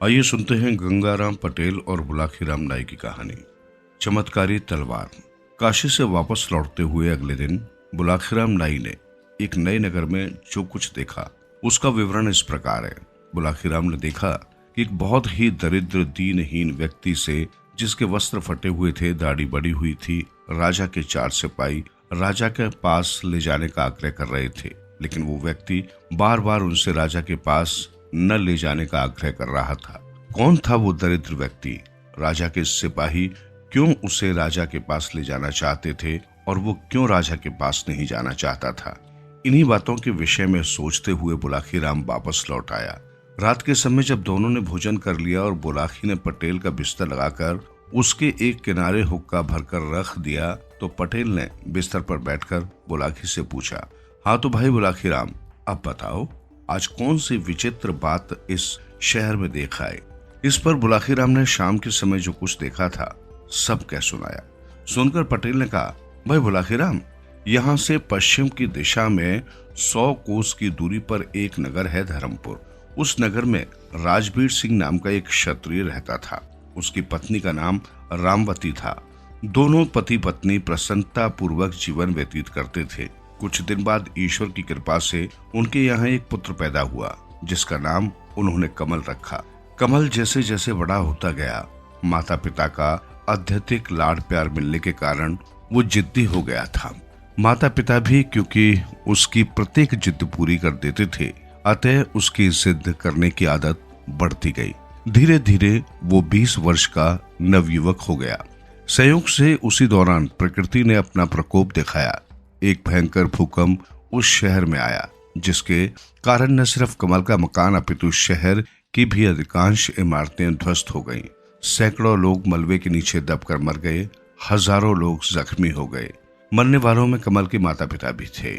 आइए सुनते हैं गंगाराम पटेल और बुलाखीराम नाई की कहानी। चमत्कारी तलवार। काशी से वापस लौटते हुए अगले दिन बुलाखीराम नाई ने एक नए नगर में जो कुछ देखा उसका विवरण इस प्रकार है। बुलाखीराम ने देखा कि एक बहुत ही दरिद्र दीनहीन व्यक्ति से, जिसके वस्त्र फटे हुए थे, दाढ़ी बड़ी हुई थी, राजा के 4 सिपाही राजा के पास ले जाने का आग्रह कर रहे थे, लेकिन वो व्यक्ति बार बार उनसे राजा के पास न ले जाने का आग्रह कर रहा था। कौन था वो दरिद्र व्यक्ति? राजा के सिपाही क्यों उसे राजा के पास ले जाना चाहते थे और वो क्यों राजा के पास नहीं जाना चाहता था? इन्हीं बातों के विषय में सोचते हुए बुलाखीराम वापस लौट आया। रात के समय जब दोनों ने भोजन कर लिया और बुलाखी ने पटेल का बिस्तर लगाकर उसके एक किनारे हुक्का भरकर रख दिया, तो पटेल ने बिस्तर पर बैठकर बुलाखी से पूछा, हाँ तो भाई बुलाखीराम, अब बताओ आज कौन सी विचित्र बात इस शहर में देखा है? इस पर बुलाखीराम ने शाम के समय जो कुछ देखा था सब कह सुनाया। सुनकर पटेल ने कहा, भाई बुलाखीराम, यहाँ से पश्चिम की दिशा में 100 कोस की दूरी पर एक नगर है, धर्मपुर। उस नगर में राजबीर सिंह नाम का एक क्षत्रिय रहता था। उसकी पत्नी का नाम रामवती था। दोनों पति पत्नी प्रसन्नता पूर्वक जीवन व्यतीत करते थे। कुछ दिन बाद ईश्वर की कृपा से उनके यहाँ एक पुत्र पैदा हुआ, जिसका नाम उन्होंने कमल रखा। कमल जैसे जैसे बड़ा होता गया, माता पिता का अत्यधिक लाड प्यार मिलने के कारण वो जिद्दी हो गया था। माता पिता भी क्योंकि उसकी प्रत्येक जिद पूरी कर देते थे, अतः उसकी जिद करने की आदत बढ़ती गई। धीरे धीरे वो 20 वर्ष का नवयुवक हो गया। संयोग से उसी दौरान प्रकृति ने अपना प्रकोप दिखाया। एक भयंकर भूकंप उस शहर में आया, जिसके कारण न सिर्फ कमल का मकान अपितु शहर की भी अधिकांश इमारतें ध्वस्त हो गईं। सैकड़ों लोग मलबे के नीचे दबकर मर गए, हजारों लोग जख्मी हो गए। मरने वालों में कमल के माता पिता भी थे।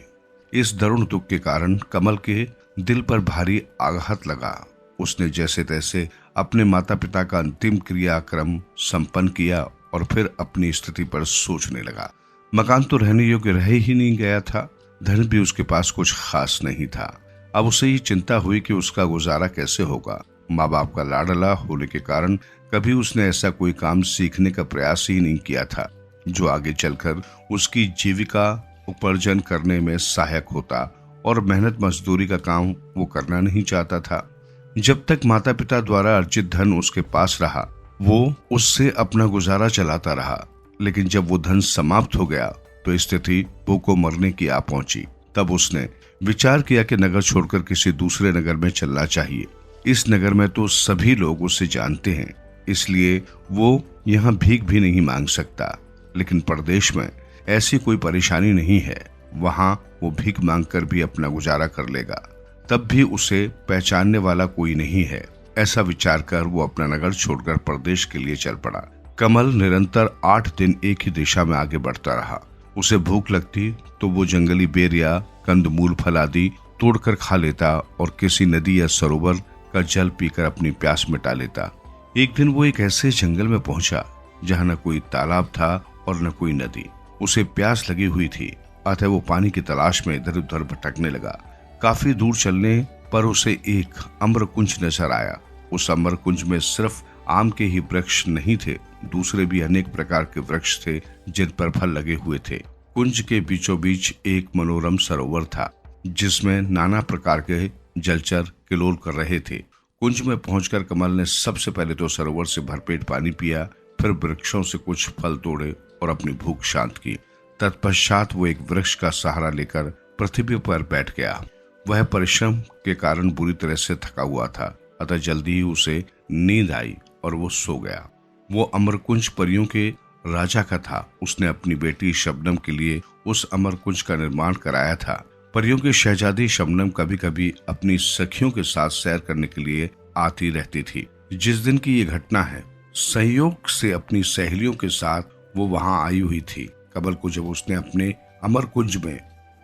इस दारुण दुख के कारण कमल के दिल पर भारी आघात लगा। उसने जैसे तैसे अपने माता पिता का अंतिम क्रियाक्रम संपन्न किया और फिर अपनी स्थिति पर सोचने लगा। मकान तो रहने योग्य रह ही नहीं गया था, धन भी उसके पास कुछ खास नहीं था। अब उसे ये चिंता हुई कि उसका गुजारा कैसे होगा। माँ बाप का लाडला होने के कारण कभी उसने ऐसा कोई काम सीखने का प्रयास ही नहीं किया था जो आगे चलकर उसकी जीविका उपार्जन करने में सहायक होता, और मेहनत मजदूरी का काम वो करना नहीं चाहता था। जब तक माता पिता द्वारा अर्जित धन उसके पास रहा, वो उससे अपना गुजारा चलाता रहा, लेकिन जब वो धन समाप्त हो गया तो स्थिति भूखों मरने की आ पहुंची। तब उसने विचार किया कि नगर छोड़कर किसी दूसरे नगर में चलना चाहिए। इस नगर में तो सभी लोग उसे जानते हैं, इसलिए वो यहाँ भीख भी नहीं मांग सकता। लेकिन परदेश में ऐसी कोई परेशानी नहीं है, वहाँ वो भीख मांगकर भी अपना गुजारा कर लेगा। तब भी उसे पहचानने वाला कोई नहीं है। ऐसा विचार कर वो अपना नगर छोड़कर परदेश के लिए चल पड़ा। कमल निरंतर 8 दिन एक ही दिशा में आगे बढ़ता रहा। उसे भूख लगती तो वो जंगली बेर या कंदमूल फल आदि तोड़कर खा लेता और किसी नदी या सरोवर का जल पीकर अपनी प्यास मिटा लेता। एक दिन वो एक ऐसे जंगल में पहुंचा जहां न कोई तालाब था और न कोई नदी। उसे प्यास लगी हुई थी, अतः वो पानी की तलाश में इधर उधर भटकने लगा। काफी दूर चलने पर उसे एक अम्रकुंज नजर आया। उस अम्रकुंज में सिर्फ आम के ही वृक्ष नहीं थे, दूसरे भी अनेक प्रकार के वृक्ष थे जिन पर फल लगे हुए थे। कुंज के बीचों बीच एक मनोरम सरोवर था, जिसमें नाना प्रकार के जलचर किलोल कर रहे थे। कुंज में पहुंचकर कमल ने सबसे पहले तो सरोवर से भरपेट पानी पिया, फिर वृक्षों से कुछ फल तोड़े और अपनी भूख शांत की। तत्पश्चात वो एक वृक्ष का सहारा लेकर पृथ्वी पर बैठ गया। वह परिश्रम के कारण बुरी तरह से थका हुआ था, अतः जल्दी ही उसे नींद आई और वो सो गया। वो अमरकुंज परियों के राजा का था। उसने अपनी बेटी शबनम के लिए उस अमरकुंज का निर्माण कराया था। परियों की शहजादी शबनम कभी कभी अपनी सखियों के साथ सैर करने के लिए आती रहती थी। जिस दिन की ये घटना है, संयोग से अपनी सहेलियों के साथ वो वहां आई हुई थी। कमल को जब उसने अपने अमरकुंज में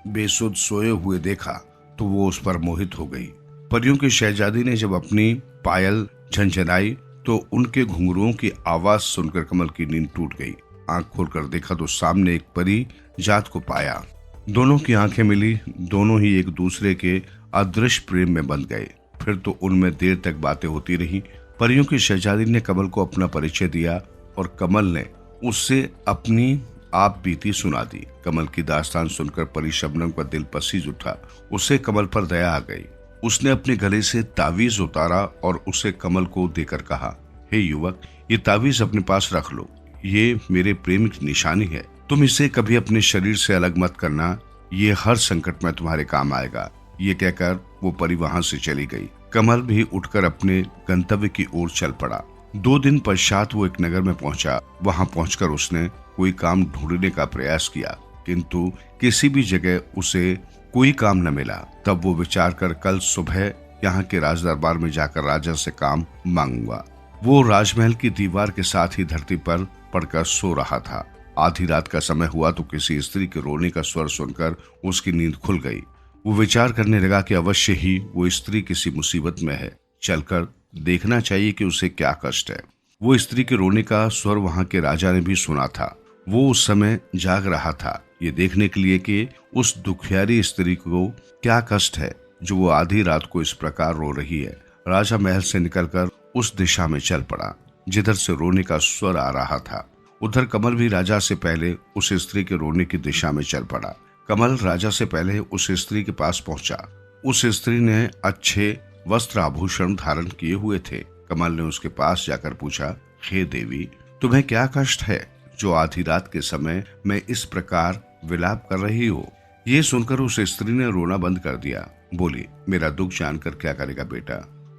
बेसुध सोए हुए देखा तो वो उस पर मोहित हो गई। परियों की शहजादी ने जब अपनी पायल झंझनाई तो उनके घुंघरुओं की आवाज सुनकर कमल की नींद टूट गई। आंख खोलकर देखा तो सामने एक परी जात को पाया। दोनों की आंखें मिली, दोनों ही एक दूसरे के अदृश्य प्रेम में बंध गए। फिर तो उनमें देर तक बातें होती रही। परियों की शहजादी ने कमल को अपना परिचय दिया और कमल ने उससे अपनी आप बीती सुना दी। कमल की दास्तान सुनकर परी शबनम का दिल पसीज उठा। उसे कमल पर दया आ गई। उसने अपने गले से तावीज उतारा और उसे कमल को देकर कहा, हे युवक, ये तावीज अपने पास रख लो। ये मेरे प्रेम की निशानी है। तुम इसे कभी अपने शरीर से अलग मत करना। ये हर संकट में तुम्हारे काम आएगा। ये कहकर वो परी वहां से चली गई। कमल भी उठकर अपने गंतव्य की ओर चल पड़ा। 2 दिन पश्चात वो एक नगर में पहुंचा। वहां पहुंचकर उसने कोई काम ढूंढने का प्रयास किया, किंतु किसी भी जगह उसे कोई काम न मिला। तब वो विचार कर कल सुबह यहाँ के राज दरबार में जाकर राजा से काम मांगूंगा। वो राजमहल की दीवार के साथ ही धरती पर पड़कर सो रहा था। आधी रात का समय हुआ तो किसी स्त्री के रोने का स्वर सुनकर उसकी नींद खुल गई। वो विचार करने लगा कि अवश्य ही वो स्त्री किसी मुसीबत में है। चलकर देखना चाहिए कि उसे क्या कष्ट है। वो स्त्री के रोने का स्वर वहां के राजा ने भी सुना था। वो उस समय जाग रहा था, ये देखने के लिए कि उस दुखियारी स्त्री को क्या कष्ट है जो वो आधी रात को इस प्रकार रो रही है। राजा महल से निकलकर उस दिशा में चल पड़ा जिधर से रोने का स्वर आ रहा था। उधर कमल भी राजा से पहले उस स्त्री के रोने की दिशा में चल पड़ा। कमल राजा से पहले उस स्त्री के पास पहुंचा। उस स्त्री ने अच्छे वस्त्र आभूषण धारण किए हुए थे। कमल ने उसके पास जाकर पूछा, हे देवी, तुम्हें क्या कष्ट है जो आधी रात के समय में इस प्रकार विलाप कर रही हो? ये सुनकर उस स्त्री ने रोना बंद कर दिया। बोली, मेरा दुख जानकर क्या करेगा बेटा?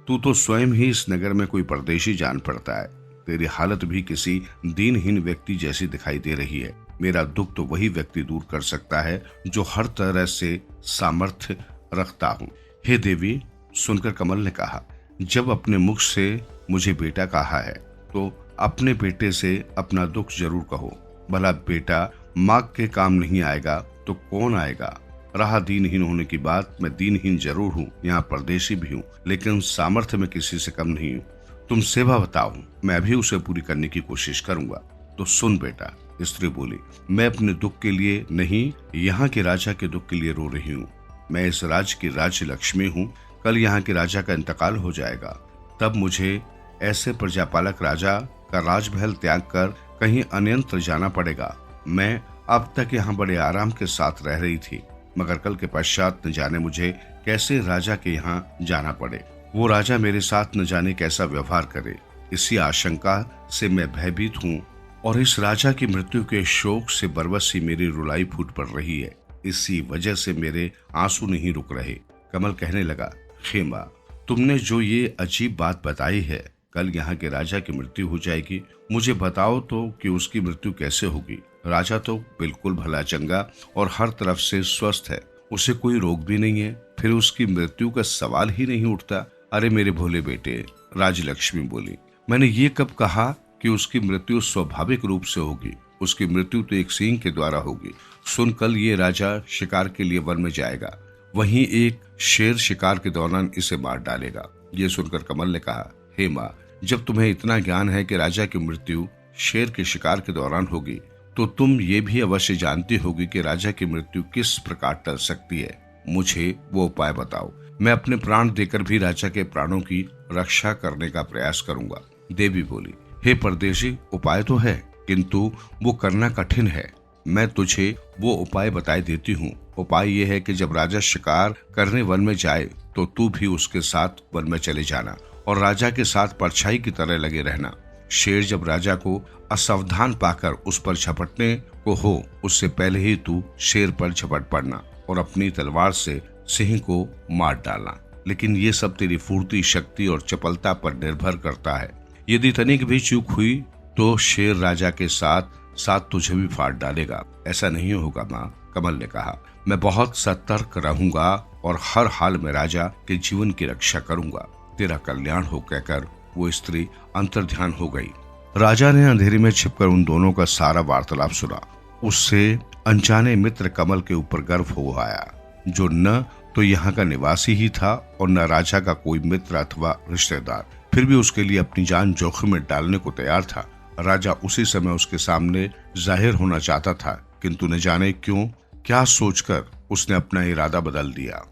तू तो स्वयं ही इस नगर में कोई परदेशी जान पड़ता है। तेरी हालत भी किसी दीनहीन व्यक्ति जैसी दिखाई दे रही है। मेरा दुख तो वही व्यक्ति दूर कर सकता है जो हर तरह से सामर्थ्य रखता हूँ। हे देवी, सुनकर कमल ने कहा, जब अपने मुख से मुझे बेटा कहा है तो अपने बेटे से अपना दुख जरूर कहो। भला बेटा माँ के काम नहीं आएगा तो कौन आएगा? रहा दीनहीन होने की बात, मैं दीनहीन जरूर हूँ, यहाँ परदेशी भी हूँ, लेकिन सामर्थ्य में किसी से कम नहीं हूँ। तुम सेवा बताओ, मैं भी उसे पूरी करने की कोशिश करूंगा। तो सुन बेटा, स्त्री बोली, मैं अपने दुख के लिए नहीं, यहाँ के राजा के दुख के लिए रो रही हूँ। मैं इस राज्य की राज्य लक्ष्मी हूँ। कल यहाँ के राजा का इंतकाल हो जाएगा, तब मुझे ऐसे प्रजापालक राजा का राजमहल त्याग कर कहीं अन्यत्र जाना पड़ेगा। मैं अब तक यहाँ बड़े आराम के साथ रह रही थी, मगर कल के पश्चात न जाने मुझे कैसे राजा के यहाँ जाना पड़े। वो राजा मेरे साथ न जाने कैसा व्यवहार करे, इसी आशंका से मैं भयभीत हूँ और इस राजा की मृत्यु के शोक से बरबसी मेरी रुलाई फूट पड़ रही है। इसी वजह से मेरे आंसू नहीं रुक रहे। कमल कहने लगा, हे माँ, तुमने जो ये अजीब बात बताई है, कल यहाँ के राजा की मृत्यु हो जाएगी। मुझे बताओ तो कि उसकी मृत्यु कैसे होगी? राजा तो बिल्कुल भला चंगा और हर तरफ से स्वस्थ है, उसे कोई रोग भी नहीं है, फिर उसकी मृत्यु का सवाल ही नहीं उठता। अरे मेरे भोले बेटे, राजलक्ष्मी बोली, मैंने ये कब कहा कि उसकी मृत्यु स्वाभाविक रूप से होगी? उसकी मृत्यु तो एक सिंह के द्वारा होगी। सुन, कल ये राजा शिकार के लिए वन में जाएगा, वहीं एक शेर शिकार के दौरान इसे मार डालेगा। ये सुनकर कमल ने कहा, हे माँ, जब तुम्हें इतना ज्ञान है कि राजा की मृत्यु शेर के शिकार के दौरान होगी, तो तुम ये भी अवश्य जानती होगी कि राजा की मृत्यु किस प्रकार टल सकती है। मुझे वो उपाय बताओ। मैं अपने प्राण देकर भी राजा के प्राणों की रक्षा करने का प्रयास करूंगा। देवी बोली, हे परदेशी, उपाय तो है, किंतु वो करना कठिन है। मैं तुझे वो उपाय बताए देती हूँ। उपाय ये है कि जब राजा शिकार करने वन में जाए तो तू भी उसके साथ वन में चले जाना और राजा के साथ परछाई की तरह लगे रहना। शेर जब राजा को असावधान पाकर उस पर झपटने को हो, उससे पहले ही तू शेर पर झपट पड़ना और अपनी तलवार से सिंह को मार डालना। लेकिन ये सब तेरी फुर्ती, शक्ति और चपलता पर निर्भर करता है। यदि तनिक भी चूक हुई तो शेर राजा के साथ साथ तुझे भी फाड़ डालेगा। ऐसा नहीं होगा माँ, कमल ने कहा। मैं बहुत सतर्क रहूंगा और हर हाल में राजा के जीवन की रक्षा करूंगा। तेरा कल्याण हो, कहकर वो स्त्री अंतर्ध्यान हो गई। राजा ने अंधेरे में छिपकर उन दोनों का सारा वार्तालाप सुना। उससे अनजाने मित्र कमल के ऊपर गर्व हो आया, जो न तो यहाँ का निवासी ही था और न राजा का कोई मित्र अथवा रिश्तेदार। फिर भी उसके लिए अपनी जान जोखिम में डालने को तैयार था। राजा उसी समय उसके सामने जाहिर होना चाहता था, किंतु न जाने क्यों क्या सोचकर उसने अपना इरादा बदल दिया।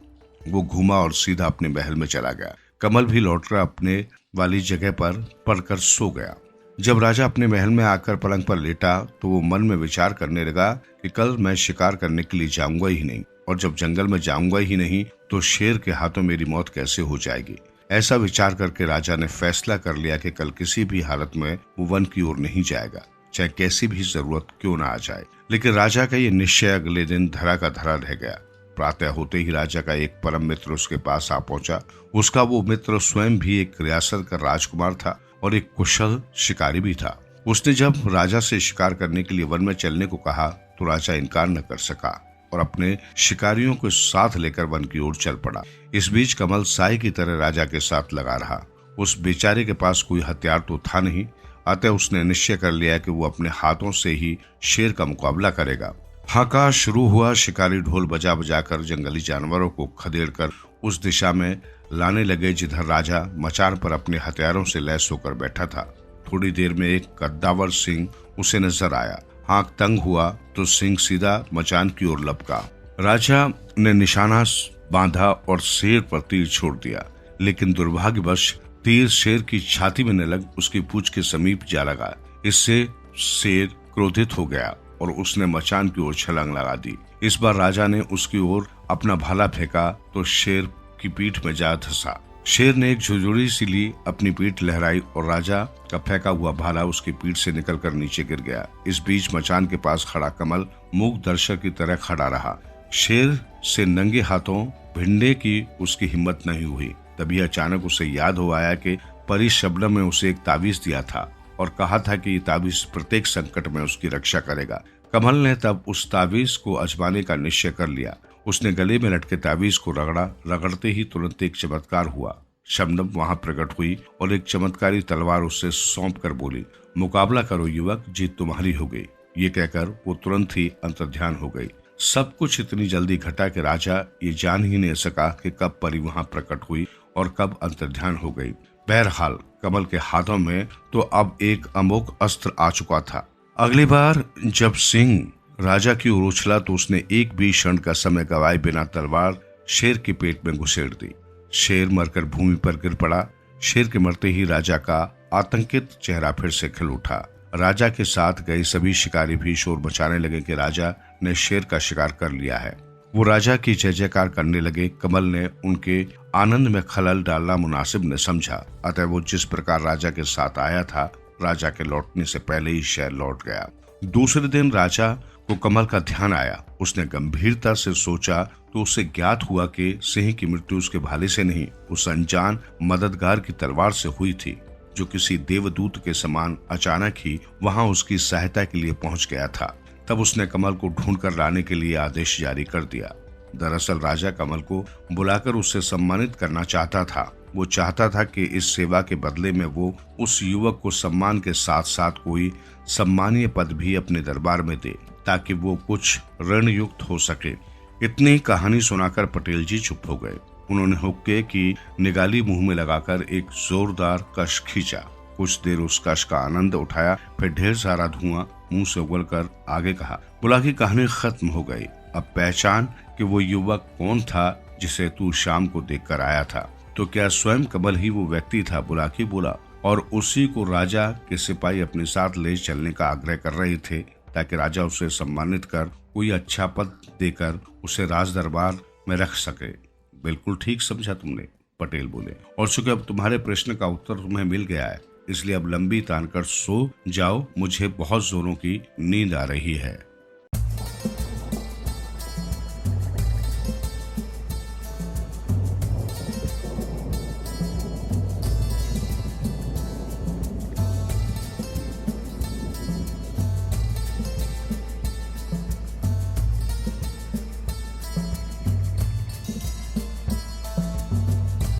वो घूमा और सीधा अपने महल में चला गया। कमल भी लौटकर अपने वाली जगह पर पड़कर सो गया। जब राजा अपने महल में आकर पलंग पर लेटा तो वो मन में विचार करने लगा कि कल मैं शिकार करने के लिए जाऊंगा ही नहीं, और जब जंगल में जाऊंगा ही नहीं तो शेर के हाथों मेरी मौत कैसे हो जाएगी। ऐसा विचार करके राजा ने फैसला कर लिया कि कल किसी भी हालत में वो वन की ओर नहीं जाएगा, चाहे कैसी भी जरूरत क्यों ना आ जाए। लेकिन राजा का ये निश्चय अगले दिन धरा का धरा रह गया। प्रातः होते ही राजा का एक परम मित्र उसके पास आ पहुंचा। उसका वो मित्र स्वयं भी एक रियासत का राजकुमार था और एक कुशल शिकारी भी था। उसने जब राजा से शिकार करने के लिए वन में चलने को कहा तो राजा इनकार न कर सका और अपने शिकारियों को साथ लेकर वन की ओर चल पड़ा। इस बीच कमल साई की तरह राजा के साथ लगा रहा। उस बेचारे के पास कोई हथियार तो था नहीं, अतः उसने निश्चय कर लिया कि वो अपने हाथों से ही शेर का मुकाबला करेगा। हाका शुरू हुआ। शिकारी ढोल बजा बजाकर जंगली जानवरों को खदेड़कर उस दिशा में लाने लगे जिधर राजा मचान पर अपने हथियारों से लैस होकर बैठा था। थोड़ी देर में एक कद्दावर सिंह उसे नजर आया। आंख तंग हुआ तो सिंह सीधा मचान की ओर लपका। राजा ने निशाना बांधा और शेर पर तीर छोड़ दिया, लेकिन दुर्भाग्यवश तीर शेर की छाती में न लग उसकी पूंछ के समीप जा लगा। इससे शेर क्रोधित हो गया और उसने मचान की ओर छलांग लगा दी। इस बार राजा ने उसकी ओर अपना भाला फेंका तो शेर की पीठ में जा धंसा। शेर ने एक झुरझुरी सी ली, अपनी पीठ लहराई और राजा का फेंका हुआ भाला उसकी पीठ से निकलकर नीचे गिर गया। इस बीच मचान के पास खड़ा कमल मूक दर्शक की तरह खड़ा रहा। शेर से नंगे हाथों भिड़ने की उसकी हिम्मत नहीं हुई। तभी अचानक उसे याद हो आया कि परी शबनम ने उसे एक ताबीज दिया था और कहा था कि ये ताबीज प्रत्येक संकट में उसकी रक्षा करेगा। कमल ने तब उस ताबीज को आजमाने का निश्चय कर लिया। उसने गले में लटके ताबीज को रगड़ा। रगड़ते ही तुरंत एक चमत्कार हुआ। शबनम वहां प्रकट हुई और एक चमत्कारी तलवार उससे सौंप कर बोली, मुकाबला करो युवक, जीत तुम्हारी हो गई। ये कहकर वो तुरंत ही अंतर्ध्यान हो गई। सब कुछ इतनी जल्दी घटा कि राजा ये जान ही नहीं सका कि कब परी वहां प्रकट हुई और कब अंतर्ध्यान हो गई। बहरहाल कमल के हाथों में तो अब एक अमोघ अस्त्र आ चुका था। अगली बार जब सिंह राजा की ओर उछला तो उसने एक भी क्षण का समय गवाए बिना तलवार शेर के पेट में घुसेड़ दी। शेर मरकर भूमि पर गिर पड़ा। शेर के मरते ही राजा का आतंकित चेहरा फिर से खिल उठा। राजा के साथ गए सभी शिकारी भी शोर मचाने लगे कि राजा ने शेर का शिकार कर लिया है। वो राजा की जय जयकार करने लगे। कमल ने उनके आनंद में खलल डालना मुनासिब न समझा, अतः वो जिस प्रकार राजा के साथ आया था राजा के लौटने से पहले ही शहर लौट गया। दूसरे दिन राजा को कमल का ध्यान आया। उसने गंभीरता से सोचा तो उसे ज्ञात हुआ कि सिंह की मृत्यु उसके भाले से नहीं, उस अनजान मददगार की तलवार से हुई थी, जो किसी देवदूत के समान अचानक ही वहां उसकी सहायता के लिए पहुंच गया था। तब उसने कमल को ढूंढकर लाने के लिए आदेश जारी कर दिया। दरअसल राजा कमल को बुलाकर उससे सम्मानित करना चाहता था। वो चाहता था कि इस सेवा के बदले में वो उस युवक को सम्मान के साथ साथ कोई सम्मानीय पद भी अपने दरबार में दे, ताकि वो कुछ ऋणयुक्त हो सके। इतनी कहानी सुनाकर पटेल जी चुप हो गए। उन्होंने हुक्के की निगाली मुंह में लगाकर एक जोरदार कश खींचा। कुछ देर उस कश का आनंद उठाया, फिर ढेर सारा धुआं मुंह से उगलकर आगे कहा, बुला की कहानी खत्म हो गई। अब पहचान कि वो युवक कौन था जिसे तू शाम को देखकर आया था। तो क्या स्वयं कमल ही वो व्यक्ति था? बुलाकी बोला, और उसी को राजा के सिपाही अपने साथ ले चलने का आग्रह कर रहे थे, ताकि राजा उसे सम्मानित कर कोई अच्छा पद देकर उसे राज दरबार में रख सके। बिल्कुल ठीक समझा तुमने, पटेल बोले, और चूंकि अब तुम्हारे प्रश्न का उत्तर तुम्हें मिल गया है, इसलिए अब लंबी तान कर सो जाओ। मुझे बहुत जोरों की नींद आ रही है।